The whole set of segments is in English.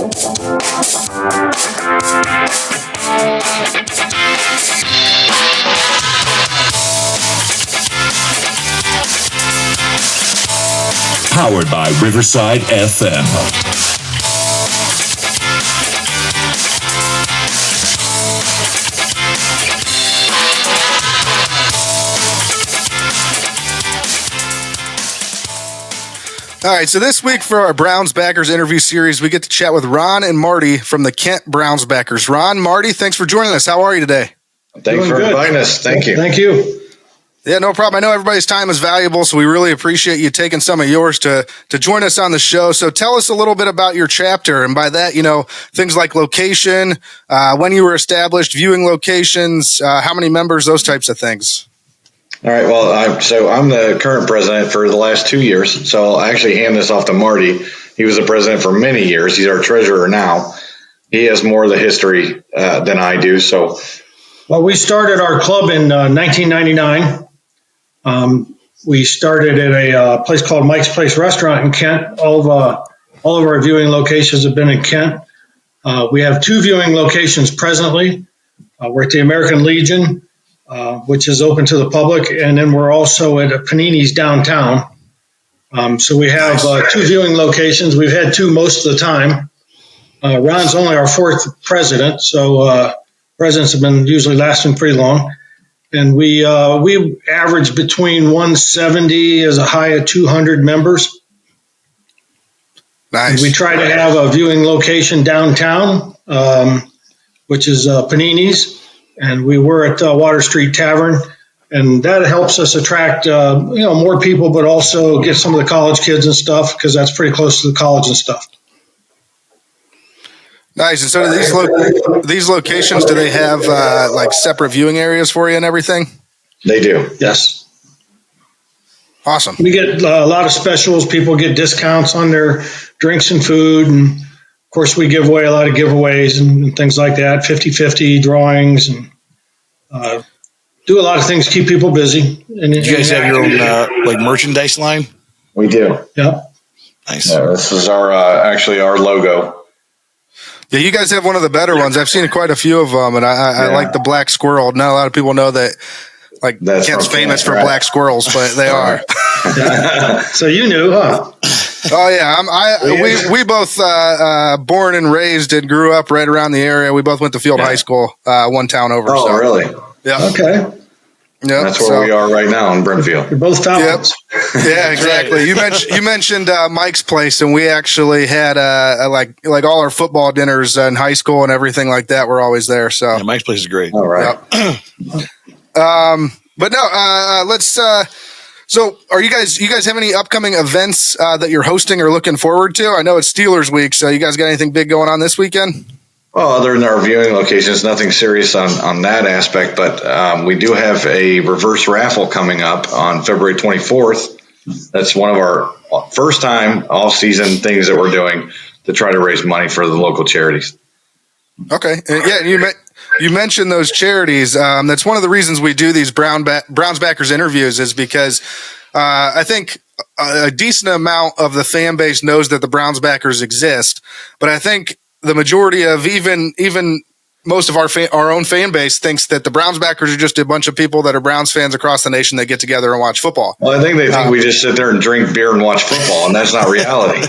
Powered by Riverside FM. All right, so this week for our Browns Backers interview series, we get to chat with Ron and Marty from the Kent Browns Backers. Ron, Marty, thanks for joining us. How are you today? Thanks for inviting us. Thank you. Thank you. Yeah, no problem. I know everybody's time is valuable, so we really appreciate you taking some of yours to join us on the show. So tell us a little bit about your chapter, and by that, things like location, when you were established, viewing locations, how many members, those types of things. All right. Well, I'm the current president for the last 2 years. So I actually hand this off to Marty. He was the president for many years. He's our treasurer now. He has more of the history than I do. So, well, we started our club in 1999. We started at a place called Mike's Place Restaurant in Kent. All of our viewing locations have been in Kent. We have 2 viewing locations presently. We're at the American Legion, which is open to the public, and then we're also at Panini's downtown. So we have 2 viewing locations. We've had 2 most of the time. Ron's only our 4th president, so presidents have been usually lasting pretty long. And we average between 170 as a high of 200 members. Nice. And we try to have a viewing location downtown, which is Panini's. And we were at Water Street Tavern, and that helps us attract, more people, but also get some of the college kids and stuff, because that's pretty close to the college and stuff. Nice. And so do these locations, do they have separate viewing areas for you and everything? They do. Yes. Awesome. We get a lot of specials. People get discounts on their drinks and food, and of course, we give away a lot of giveaways and things like that, 50-50 drawings, and do a lot of things to keep people busy. And do you guys have your own merchandise line? We do. Yep. Nice. Yeah, this is our logo. Yeah, you guys have one of the better ones. I've seen quite a few of them, and I like the black squirrel. Not a lot of people know that. That's Kent's famous for black squirrels, but they are. So you knew, huh? Oh yeah, we both born and raised and grew up right around the area. We both went to Field High School, one town over. Oh, so. Really? Yeah. Okay. Yeah, that's where we are right now in Brentfield. You're both Falcons. Yep. Yeah, exactly. You mentioned Mike's Place, and we actually had like all our football dinners in high school and everything like that. We're always there. So yeah, Mike's Place is great. All right. Yep. But no, let's. So, you guys have any upcoming events that you're hosting or looking forward to? I know it's Steelers week, so you guys got anything big going on this weekend? Well, other than our viewing locations, nothing serious on that aspect, but we do have a reverse raffle coming up on February 24th. That's one of our first time off-season things that we're doing to try to raise money for the local charities. Okay. Yeah, you mentioned those charities. That's one of the reasons we do these Browns Backers interviews, is because I think a decent amount of the fan base knows that the Browns Backers exist, but I think the majority of even most of our own fan base thinks that the Browns Backers are just a bunch of people that are Browns fans across the nation that get together and watch football. Well, I think they think we just sit there and drink beer and watch football, and that's not reality.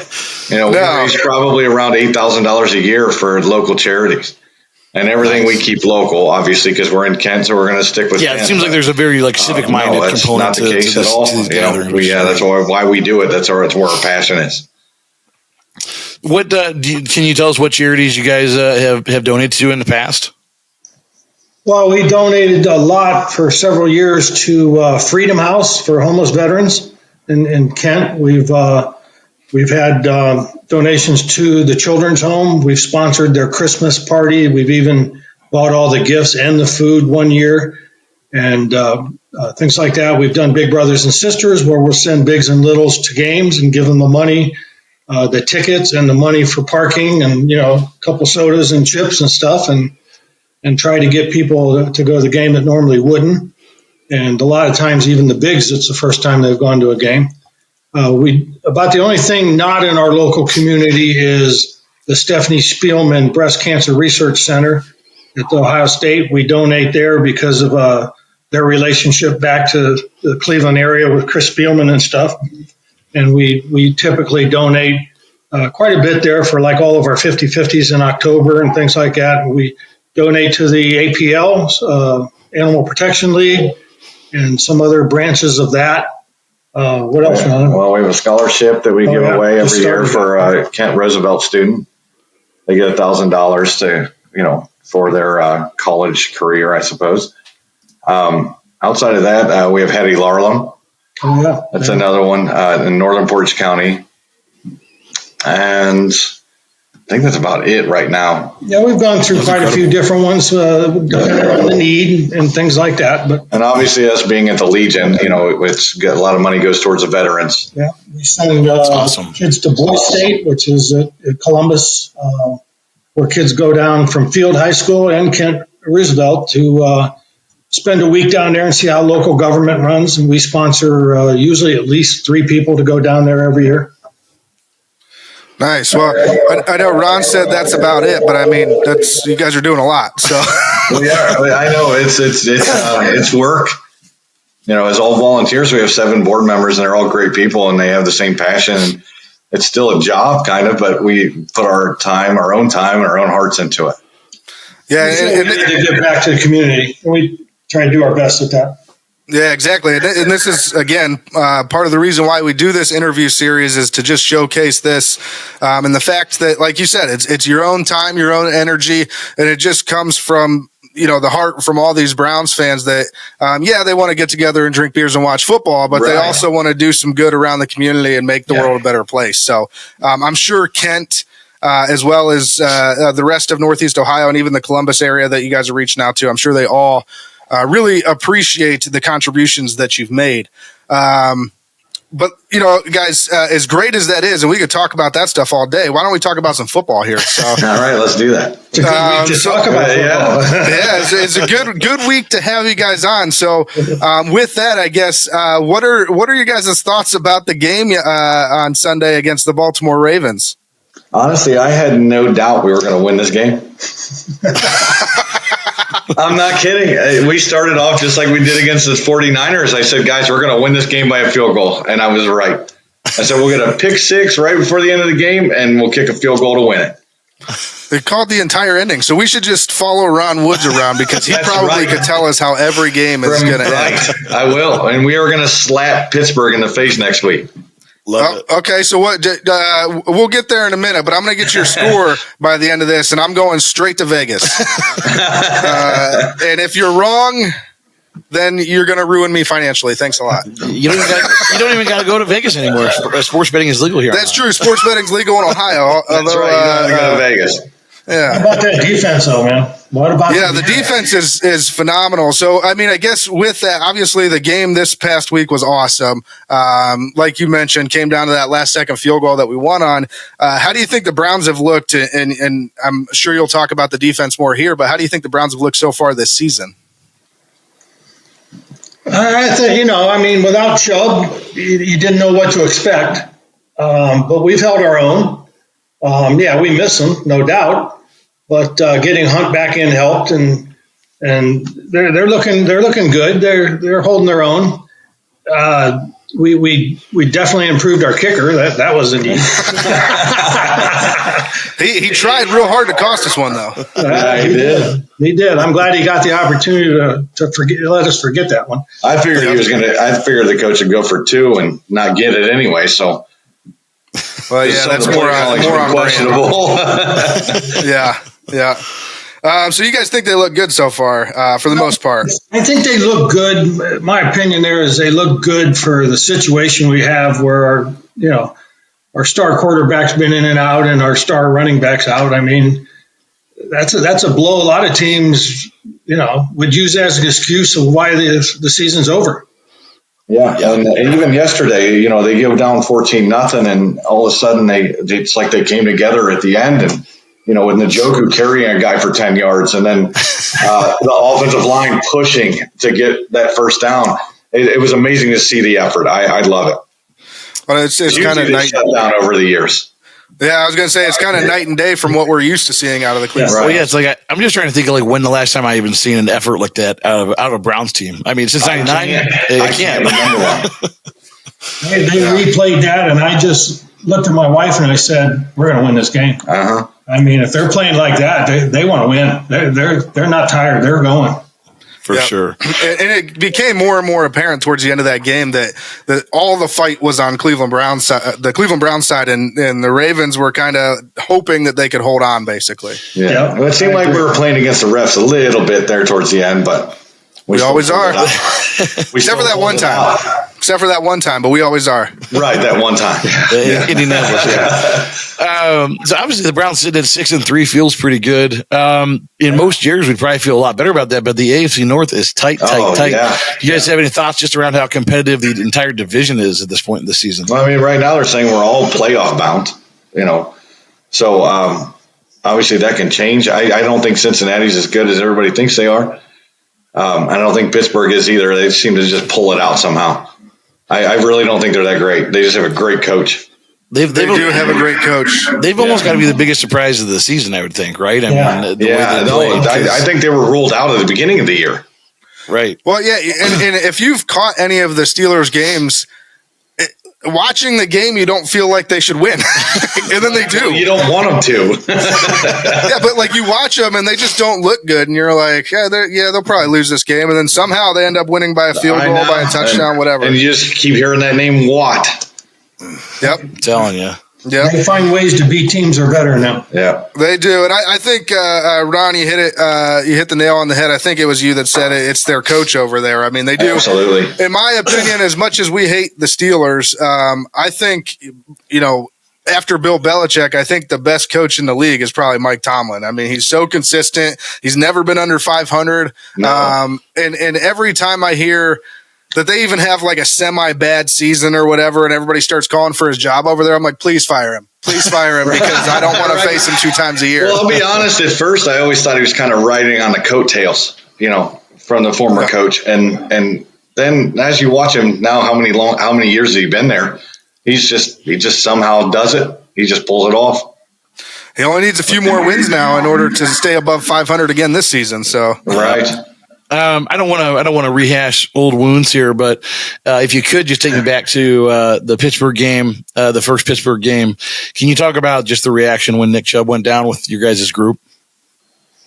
We raise probably around $8,000 a year for local charities. And everything we keep local, obviously, because we're in Kent, so we're going to stick with Kent. It seems like there's a very civic-minded that's component not the case at all. That's why we do it. That's where our passion is. What can you tell us what charities you guys have donated to in the past? Well, we donated a lot for several years to Freedom House for homeless veterans in Kent. We've had donations to the Children's Home. We've sponsored their Christmas party. We've even bought all the gifts and the food one year, and things like that. We've done Big Brothers and Sisters, where we'll send bigs and littles to games and give them the money, the tickets and the money for parking, and a couple sodas and chips and stuff, and try to get people to go to the game that normally wouldn't. And a lot of times, even the bigs, it's the first time they've gone to a game. About the only thing not in our local community is the the Stephanie Spielman Breast Cancer Research Center at Ohio State. We donate there because of their relationship back to the Cleveland area with Chris Spielman and stuff. And we typically donate quite a bit there for like all of our 50/50s in October and things like that. And we donate to the APL, Animal Protection League, and some other branches of that. What else, Ron? Well, we have a scholarship that we give away every year for a Kent Roosevelt student. They get $1,000 to, for their college career, I suppose. Outside of that, we have Hetty Larlam. Oh, yeah. That's another one in Northern Portage County. And I think that's about it right now. Yeah, we've gone through quite a few different ones, depending on the need and things like that. And obviously, us being at the Legion, it's got a lot of money goes towards the veterans. Yeah, we send kids to Boy State, which is at Columbus, where kids go down from Field High School and Kent Roosevelt to spend a week down there and see how local government runs. And we sponsor usually at least 3 people to go down there every year. Nice. Well, I know Ron said that's about it, but I mean, you guys are doing a lot. So we are. I know it's work. As all volunteers, we have 7 board members, and they're all great people, and they have the same passion. And it's still a job, kind of, but we put our own time, and our own hearts into it. Yeah, and to give back to the community. We try to do our best at that. Yeah, exactly. And this is, again, part of the reason why we do this interview series is to just showcase this. And the fact that, like you said, it's your own time, your own energy, and it just comes from, the heart from all these Browns fans that, they want to get together and drink beers and watch football, but they also want to do some good around the community and make the world a better place. So I'm sure Kent, as well as the rest of Northeast Ohio and even the Columbus area that you guys are reaching out to, I'm sure they all really appreciate the contributions that you've made. But, guys, as great as that is, and we could talk about that stuff all day, why don't we talk about some football here? So, all right, let's do that. It's a good week to talk about football. Yeah, it's a good week to have you guys on. So with that, I guess, what are your guys' thoughts about the game on Sunday against the Baltimore Ravens? Honestly, I had no doubt we were going to win this game. I'm not kidding. We started off just like we did against the 49ers. I said, guys, we're going to win this game by a field goal. And I was right. I said, we'll get a pick 6 right before the end of the game, and we'll kick a field goal to win it. They called the entire ending. So we should just follow Ron Woods around because he probably could tell us how every game is going to end. I will. And we are going to slap Pittsburgh in the face next week. Love it. Okay, so what? We'll get there in a minute, but I'm going to get your score by the end of this, and I'm going straight to Vegas. And if you're wrong, then you're going to ruin me financially. Thanks a lot. You don't even got to go to Vegas anymore. Sports betting is legal here. That's true. Sports betting's legal in Ohio. That's right. You don't have to go to Vegas. Yeah. How about that defense, though, man? What about the defense is phenomenal. So, I mean, I guess with that, obviously the game this past week was awesome. Like you mentioned, came down to that last second field goal that we won on. How do you think the Browns have looked? And I'm sure you'll talk about the defense more here, but how do you think the Browns have looked so far this season? I think, without Chubb, you didn't know what to expect. But we've held our own. We miss him, no doubt. But getting Hunt back in helped, and they're looking good. They're holding their own. We definitely improved our kicker. That was a need. He tried real hard to cost us one, though. He did. He did. I'm glad he got the opportunity to let us forget that one. I figured I figured the coach would go for 2 and not get it anyway. So. Well, yeah, that's more on questionable. Yeah. So you guys think they look good so far, for the most part? I think they look good. My opinion there is they look good for the situation we have where our star quarterback's been in and out and our star running back's out. I mean, that's a blow. A lot of teams, would use that as an excuse of why the season's over. Yeah, and even yesterday, they give down 14-0, and all of a sudden it's like they came together at the end, and with Njoku carrying a guy for 10 yards, and then the offensive line pushing to get that first down. It was amazing to see the effort. I love it. Well, it's kind of nice. Shut down over the years. Yeah, I was going to say it's kind of night and day from what we're used to seing out of the Cleveland. Well, yeah, it's like I'm just trying to think of like when the last time I even seen an effort like that out of a Browns team. I mean, since '99, I can't remember. They replayed that, and I just looked at my wife and I said, "We're going to win this game." Uh-huh. I mean, if they're playing like that, they want to win. They're not tired. They're going. For sure. And it became more and more apparent towards the end of that game that all the fight was on the Cleveland Browns side, and the Ravens were kind of hoping that they could hold on, basically. Yeah. Yep. Well, it seemed like we were playing against the refs a little bit there towards the end, but we always are. Except for that one time. Except for that one time, but we always are. Right, that one time. Indianapolis, so obviously the Browns sitting at 6-3 feels pretty good. In most years, we'd probably feel a lot better about that, but the AFC North is tight. Yeah. You guys have any thoughts just around how competitive the entire division is at this point in the season? Well, I mean, right now they're saying we're all playoff bound, So obviously that can change. I don't think Cincinnati's as good as everybody thinks they are. I don't think Pittsburgh is either. They seem to just pull it out somehow. I really don't think they're that great. They just have a great coach. They do have a great coach. They've almost got to be the biggest surprise of the season, I would think, right? I think they were ruled out at the beginning of the year. Right. Well, yeah, and if you've caught any of the Steelers games, watching the game, you don't feel like they should win, and then they do. You don't want them to. Yeah, but like you watch them and they just don't look good, and you're like, they'll probably lose this game, and then somehow they end up winning by a field goal, by a touchdown, whatever. And you just keep hearing that name, Watt. Yep, I'm telling you. Yeah, they find ways to beat teams that are better now. Yeah, they do, and I think Ron, you hit it. You hit the nail on the head. I think it was you that said it. It's their coach over there. I mean, they do. Absolutely. In my opinion, as much as we hate the Steelers, I think after Bill Belichick, I think the best coach in the league is probably Mike Tomlin. I mean, he's so consistent. He's never been under 500. No. And every time I hear that they even have like a semi-bad season or whatever, and everybody starts calling for his job over there, I'm like, please fire him. Please fire him because I don't want to face him 2 times a year. Well, I'll be honest. At first, I always thought he was kind of riding on the coattails, from the former coach. And then as you watch him now, how many years has he been there? He just somehow does it. He just pulls it off. He only needs a few more wins now in order to stay above 500 again this season. So right. I don't want to rehash old wounds here, but if you could just take me back to the Pittsburgh game, the first Pittsburgh game. Can you talk about just the reaction when Nick Chubb went down with your guys' group?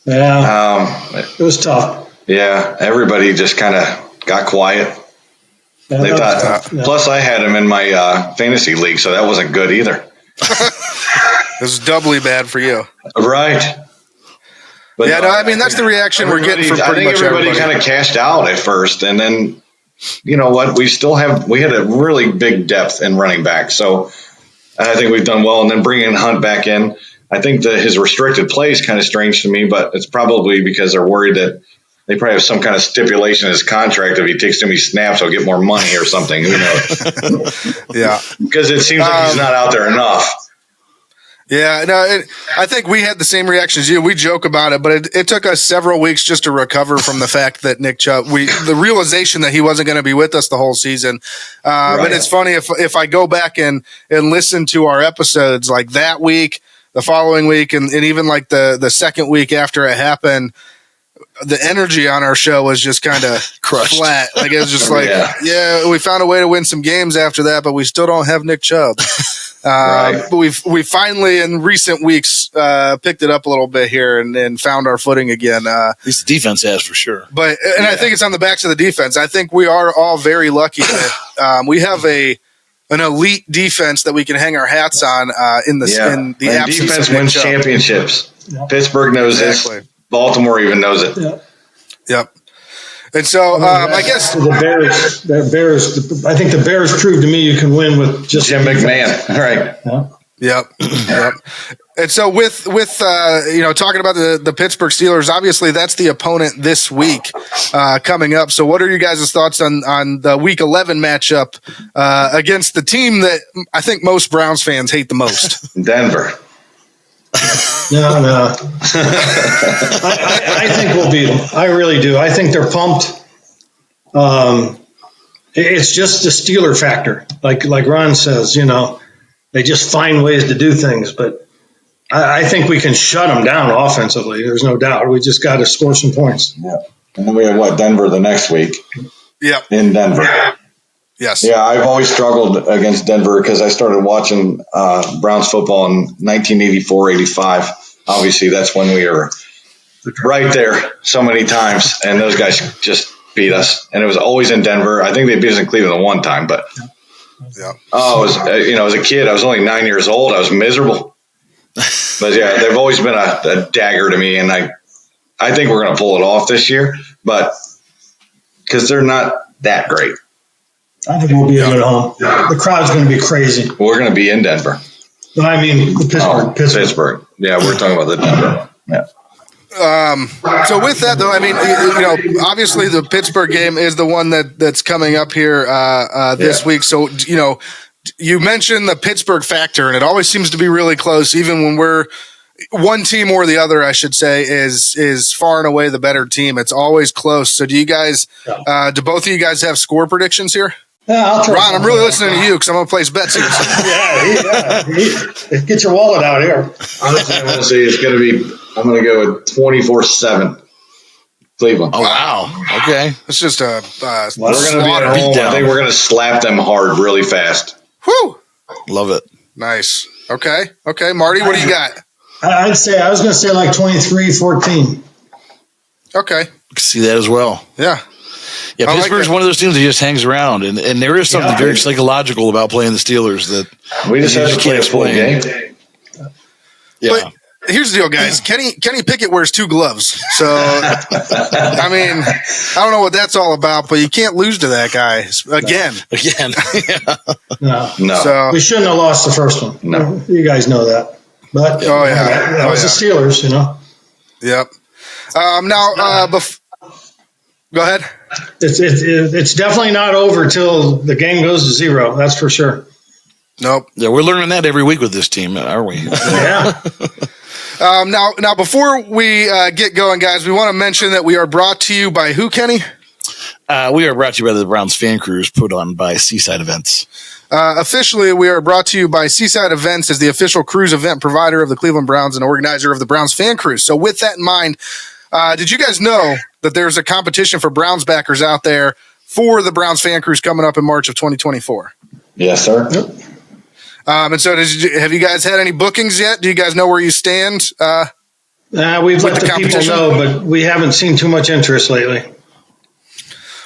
Yeah, it was tough. Yeah, everybody just kind of got quiet. Yeah, they thought. Plus, I had him in my fantasy league, so that wasn't good either. It was doubly bad for you, right? But I mean that's the reaction we're getting from pretty much everybody. Everybody kind of cashed out at first, and then you know what? We had a really big depth in running back, so I think we've done well. And then bringing Hunt back in, I think that his restricted play is kind of strange to me, but it's probably because they're worried that they probably have some kind of stipulation in his contract. If he takes too many snaps, he'll get more money or something. Who knows? Yeah, because it seems like he's not out there enough. Yeah, no, I think we had the same reaction as you. We joke about it, but it took us several weeks just to recover from the fact that Nick Chubb, the realization that he wasn't going to be with us the whole season. Right. But it's funny if I go back and listen to our episodes like that week, the following week, and even like the second week after it happened, the energy on our show was just kind of flat. Like it was just like, yeah, we found a way to win some games after that, but we still don't have Nick Chubb. But we finally in recent weeks picked it up a little bit here and found our footing again. At least the defense has for sure. But I think it's on the backs of the defense. I think we are all very lucky that we have an elite defense that we can hang our hats on in the absence defense of Nick wins Chubb. Championships. Yeah. Pittsburgh knows this. Baltimore even knows it. Yeah. Yep. And so I guess the Bears. I think the Bears proved to me you can win with just Jim McMahon. All right. Yeah. Yep. And so with talking about the Pittsburgh Steelers, obviously that's the opponent this week coming up. So what are you guys' thoughts on the Week 11 matchup against the team that I think most Browns fans hate the most? Denver. No. I think we'll beat them. I really do. I think they're pumped. It's just the Steeler factor. Like Ron says, they just find ways to do things. But I think we can shut them down offensively. There's no doubt. We just got to score some points. Yeah. And then we have Denver the next week. Yep. In Denver. Yes. Yeah, I've always struggled against Denver because I started watching Browns football in 1984, 85. Obviously, that's when we were right there so many times, and those guys just beat us. And it was always in Denver. I think they beat us in Cleveland one time, but as a kid, I was only 9 years old. I was miserable. But yeah, they've always been a dagger to me, and I think we're going to pull it off this year, but because they're not that great. I think we'll be a good home. The crowd's going to be crazy. We're going to be in Denver. No, I mean Pittsburgh. Yeah, we're talking about the Denver. Yeah. So with that, though, I mean, obviously the Pittsburgh game is the one that's coming up here this week. So, you mentioned the Pittsburgh factor, and it always seems to be really close, even when we're one team or the other, I should say, is far and away the better team. It's always close. So do you guys, do both of you guys have score predictions here? Yeah, I'll try. Ron, I'm really listening to you because I'm going to place bets here. Get your wallet out here. Honestly, I'm going to say I'm going to go with 24-7 Cleveland. Oh, wow. Okay. It's just a we're going to be at home. I think we're going to slap them hard really fast. Whew. Love it. Nice. Okay. Marty, what do you got? I was going to say like 23-14. Okay. I can see that as well. Yeah. Yeah, Pittsburgh's one of those teams that just hangs around, and there is something very psychological about playing the Steelers that we just have to play a full game. Yeah. But here's the deal, guys. Kenny Pickett wears 2 gloves. So, I mean, I don't know what that's all about, but you can't lose to that guy again. No. So, we shouldn't have lost the first one. No. You guys know that. But that was the Steelers, Yep. Go ahead. It's definitely not over till the game goes to 0. That's for sure. Nope. Yeah, we're learning that every week with this team, aren't we? Yeah. Now, before we get going, guys, we want to mention that we are brought to you by who, Kenny? We are brought to you by the Browns fan cruise put on by Seaside Events. Officially, we are brought to you by Seaside Events as the official cruise event provider of the Cleveland Browns and organizer of the Browns fan cruise. So with that in mind, did you guys know that there's a competition for Browns backers out there for the Browns fan cruise coming up in March of 2024? Yes, sir. Yep. And so have you guys had any bookings yet? Do you guys know where you stand? We've let the people know, but we haven't seen too much interest lately.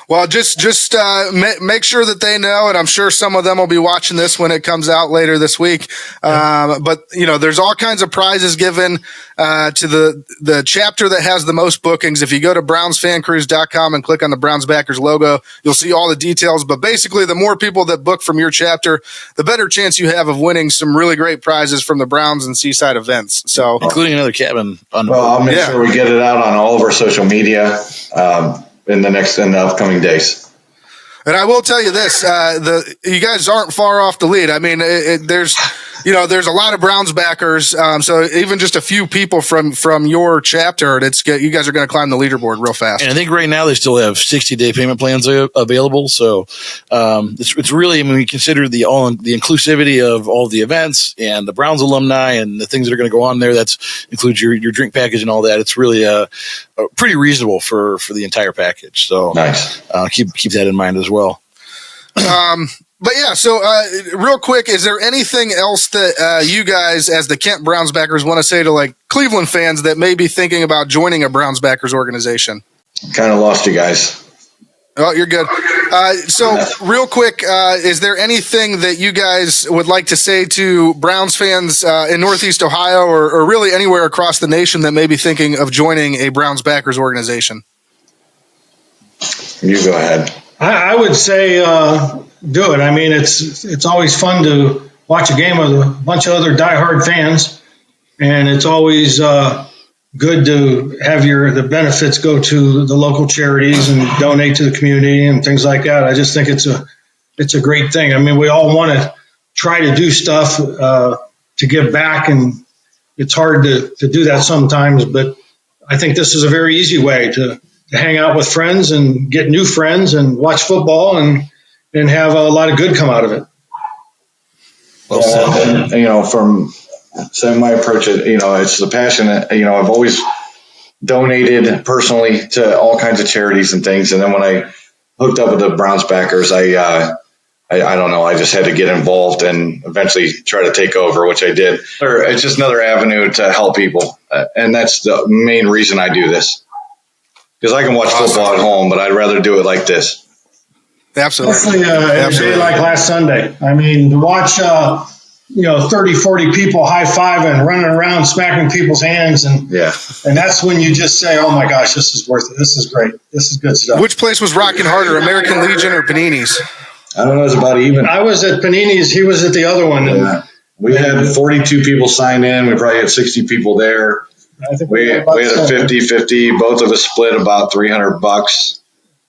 Well, just make sure that they know, and I'm sure some of them will be watching this when it comes out later this week. But there's all kinds of prizes given to the chapter that has the most bookings. If you go to brownsfancruise.com and click on the Browns Backers logo, you'll see all the details. But basically, the more people that book from your chapter, the better chance you have of winning some really great prizes from the Browns and Seaside Events. So, including another cabin on the boat. I'll make sure we get it out on all of our social media. In the upcoming days. And I will tell you this: you guys aren't far off the lead. I mean, there's a lot of Browns backers. So even just a few people from your chapter, you guys are going to climb the leaderboard real fast. And I think right now they still have 60-day payment plans available. So it's really, when we consider the inclusivity of all the events and the Browns alumni and the things that are going to go on there, that includes your drink package and all that. It's really pretty reasonable for the entire package. So nice. Keep that in mind as well. But yeah, so real quick, is there anything else that you guys, as the Kent Browns backers, want to say to like Cleveland fans that may be thinking about joining a Browns backers organization? Kind of lost you guys. Oh, you're good. So real quick, is there anything that you guys would like to say to Browns fans in Northeast Ohio or really anywhere across the nation that may be thinking of joining a Browns backers organization? You go ahead. I would say do it. I mean, it's always fun to watch a game with a bunch of other diehard fans, and it's always good to have the benefits go to the local charities and donate to the community and things like that. I just think it's a great thing. I mean, we all want to try to do stuff to give back, and it's hard to do that sometimes, but I think this is a very easy way to hang out with friends and get new friends and watch football and have a lot of good come out of it. Well said. And, from my approach, it's the passion that, I've always donated personally to all kinds of charities and things. And then when I hooked up with the Browns backers, I don't know, I just had to get involved and eventually try to take over, which I did. It's just another avenue to help people. And that's the main reason I do this. Because I can watch football at home, but I'd rather do it like this. Absolutely. Especially a day like last Sunday. I mean, to watch 30, 40 people high-fiving, running around, smacking people's hands, and that's when you just say, "Oh my gosh, this is worth it. This is great. This is good stuff." Which place was rocking harder, American Legion or Panini's? I don't know. It's about even. I was at Panini's. He was at the other one. Yeah. We had 42 people sign in. We probably had 60 people there. I think we had a 50-50. Both of us split about $300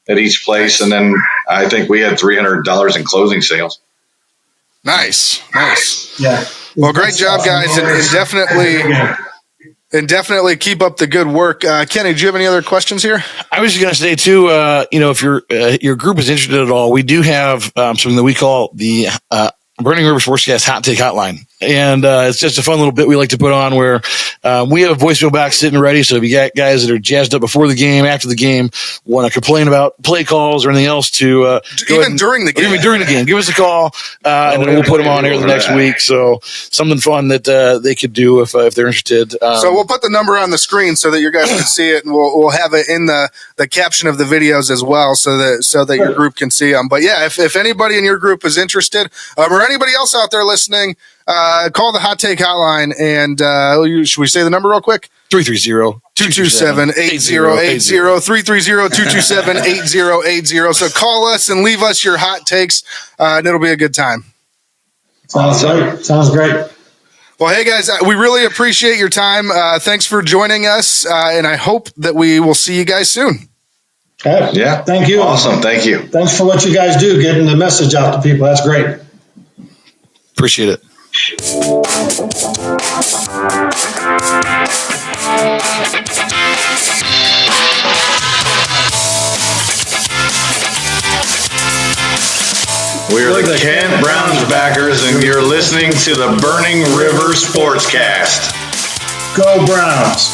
at each place, and then I think we had $300 in closing sales. Nice. Yeah. Well, great job, guys, and definitely keep up the good work. Kenny, do you have any other questions here? I was just going to say too, if your group is interested at all, we do have something that we call the Burning River Sportscast Hot Take Hotline. And it's just a fun little bit we like to put on where we have a voicemail box sitting ready. So if you got guys that are jazzed up before the game, after the game, want to complain about play calls or anything else to even during the game, give us a call and then we'll put them on here the next week. So something fun that they could do if they're interested. So we'll put the number on the screen so that you guys can see it, and we'll have it in the caption of the videos as well, so that your group can see them. But yeah, if anybody in your group is interested, or anybody else out there listening, call the Hot Take Hotline, and should we say the number real quick? 330-227-8080, 330-227-8080. So call us and leave us your hot takes, and it'll be a good time. Sounds great. Well, hey, guys, we really appreciate your time. Thanks for joining us, and I hope that we will see you guys soon. Okay. Yeah. Thank you. Awesome. Thank you. Thanks for what you guys do, getting the message out to people. That's great. Appreciate it. We are the Kent Browns backers, and you're listening to the Burning River Sportscast. Go Browns.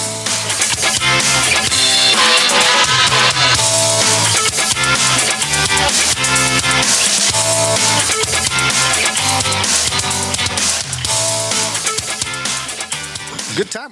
Good time.